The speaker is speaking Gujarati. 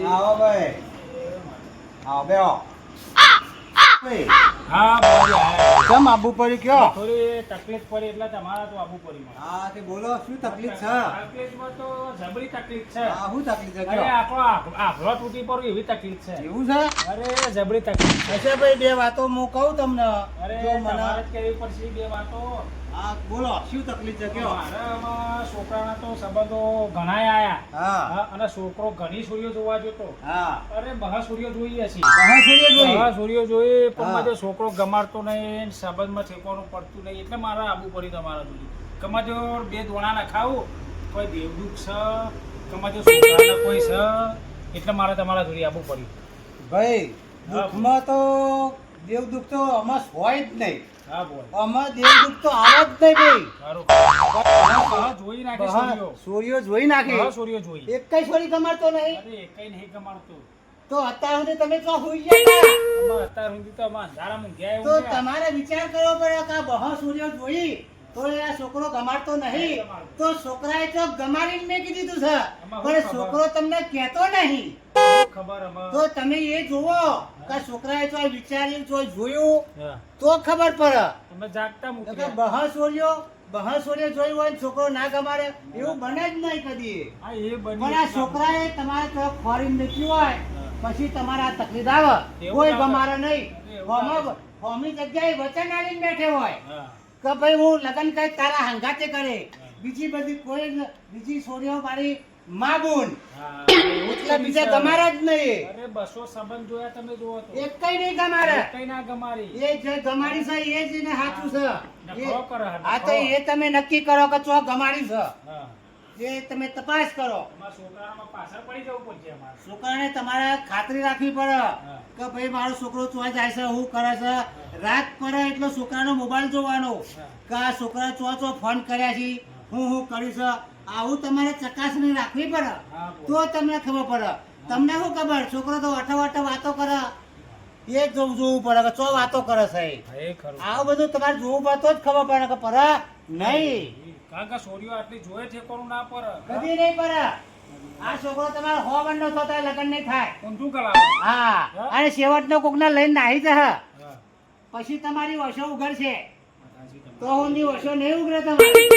આવો ભાઈ. આવો બેહો. ભાઈ, હા બોલો. કેમ આબુ પડી કયો? થોડી તકલીફ પડી એટલે તમારા તો આબુ પડી મને. હા તે બોલો શું તકલીફ છે? તકલીફમાં તો જબરી તકલીફ છે. હા શું તકલીફ છે અરે કયો? આપણો આભલો તૂટી પડ્યો એવી તકલીફ છે. એવું છે? અરે જબરી તકલીફ છે. અચ્છા ભાઈ બે વાતો હું કહું તમને. અરે જો મને તમારે જ કહેવી પડશે બે વાતો. હા બોલો શું તકલીફ છે કયો? મારામાં છોકરાના તો સંબંધો ઘણાય આયા. હા હા, અને છોકરો ઘણી સૂર્યો જોવા જતો. હા અરે બહા સૂર્યો જોઈએ છે. બહા સૂર્ય જોઈ. બહા સૂર્યો જોઈએ પણ હા. મારો છોકરો ગમાડતો નહીં, સંબંધમાં ઠેકવાનું પડતું નહીં એટલે મારે આબુ પડી તમારા સુધી. કમાજો બે દોણા ના ખાવું, કોઈ દેવદુખ છે, કમાજો છોકરાના કોઈ છે, એટલે મારે તમારા જોડી આબુ પડ્યું. ભાઈ હા. દુઃખમાં તો દેવ દુઃખ તો અમાર હોય જ નહીં. હા બોલ. અમાર દેવ દુઃખ તો આવે જ નહીં ભાઈ. સારું. બહા જોઈ નાખે બહા સૂર્યો. સૂર્યો જોઈ નાખી. બહા સૂર્યો જોઈ. એક કઈ છોરી કમાતો નહીં. અરે કઈ નહીં ગમાડતો. તો અત્યાર સુધી તમે તો હોઈ ગયા. અમારે અત્યાર સુધી તો અમારે અંધારામાં ગયા તો એવું છે. તમારે વિચાર કરવો પડે કે આ બહા સૂર્યો જોઈ તો આ છોકરો ગમાડતો નહીં. તો છોકરાએ તો ગમાડીને મેકી દીધું છે. પણ છોકરો તમને કહેતો નહીં. ખબર અમારે. તો તમે એ જોવો કે છોકરાએ તો વિચાર્યું તો જોયું હા. તો ખબર પડે. તમે જાગતા તો મૂકી કે બહા સૂર્ય જોયું હોય ને છોકરો ના ગમાડે એવું બને જ નહીં કદી. હા એ બની પણ આ છોકરાએ તમારે તો ખોરીને મૂક્યું હોય પછી તમારે આ તકલીફ આવે. એવું કોઈ ના આવે. ગમાડે નહીં. એવું હોમી જગ્યાએ વચન આલીને બેઠે હોય હા. કે ભાઈ હું લગ્ન કરી તારા હંગાતે કરે. બીજી બધી કોઈ બીજી છોરીઓ મારી મા બોન હા. એટલે બીજા ગમાડે જ નહીં. અરે 200 સંબંધ જોયા તમે જોવો તો. એક કઈ નહીં ગમાડે. કઈ ના ગમારી. એ જે ગમાડી છે એ જ એને સાચું છે. નખરો કરે, આ તો નખરો. એ તમે નક્કી કરો કે ચો ગમાડી છે. હા. એ તમે તપાસ કરો. અમારા છોકરામાં પાછળ પડી જવું પડશે અમારે. છોકરાને તમારે ખાતરી રાખવી પડે કે ભાઈ મારો છોકરો ચોય જાય છે શું કરે છે. રાત પડે એટલે છોકરાનો મોબાઈલ જોવાનો કે આ છોકરા ચો ફોન કર્યા છે હું કર્યું છે. આવું તમારે ચકાસણી રાખવી પડે. હા, બોલ. તો તમને ખબર પડે. તમને શું ખબર છોકરો તો વટો વાતો કરે એ જ જોવું પડે કે ચો વાતો કરે છે. હા, એ ખરું. આવું બધું તમારે જોવું પડે તો જ ખબર પડે કે પડે નહીં. કારણ કે છોરીઓ આટલી જોયે ઠેકોનું ના પડે. કદી નહીં પડે. આ છોકરો તમારો 100 વર્ષનો થતા લગ્ન નહીં થાય. ઊંધું કરાવે. હા અને છેવટનો કોકના લઈને નાહી જશે હા. પછી તમારી વશો ઉઘડશે સાચી તમારી. તો ઊંધી વશો નહીં ઉઘડે તમારી.